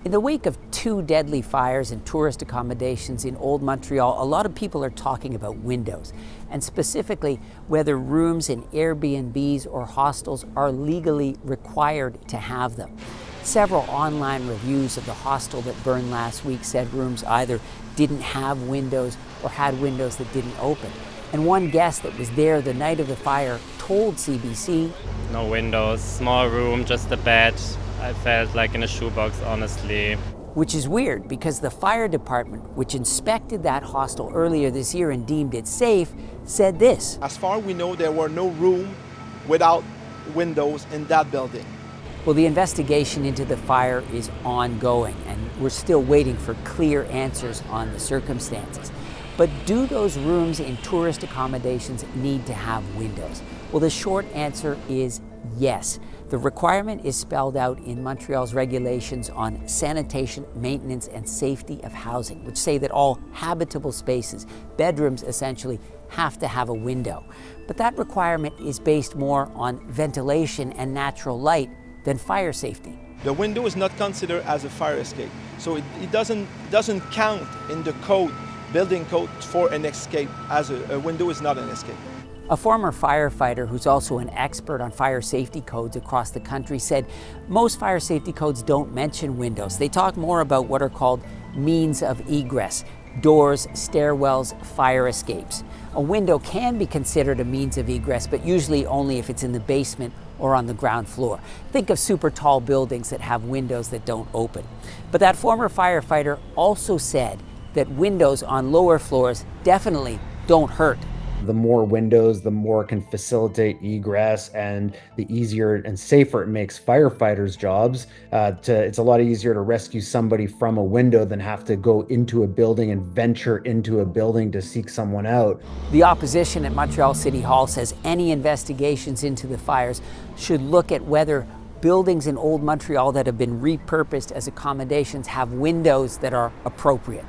In the wake of 2 deadly fires in tourist accommodations in Old Montreal, a lot of people are talking about windows, and specifically whether rooms in Airbnbs or hostels are legally required to have them. Several online reviews of the hostel that burned last week said rooms either didn't have windows or had windows that didn't open. And one guest that was there the night of the fire told CBC, "No windows, small room, just a bed. I felt like in a shoebox, honestly." Which is weird because the fire department, which inspected that hostel earlier this year and deemed it safe, said this. As far as we know, there were no room without windows in that building. Well, the investigation into the fire is ongoing, and we're still waiting for clear answers on the circumstances. But do those rooms in tourist accommodations need to have windows? Well, the short answer is yes. The requirement is spelled out in Montreal's regulations on sanitation, maintenance, and safety of housing, which say that all habitable spaces, bedrooms essentially, have to have a window. But that requirement is based more on ventilation and natural light than fire safety. The window is not considered as a fire escape, so it doesn't count in the code, building code, for an escape, as a window is not an escape. A former firefighter who's also an expert on fire safety codes across the country said most fire safety codes don't mention windows. They talk more about what are called means of egress, doors, stairwells, fire escapes. A window can be considered a means of egress, but usually only if it's in the basement or on the ground floor. Think of super tall buildings that have windows that don't open. But that former firefighter also said that windows on lower floors definitely don't hurt. The more windows, the more it can facilitate egress, and the easier and safer it makes firefighters' jobs. It's a lot easier to rescue somebody from a window than have to go into a building and venture into a building to seek someone out. The opposition at Montreal City Hall says any investigations into the fires should look at whether buildings in Old Montreal that have been repurposed as accommodations have windows that are appropriate.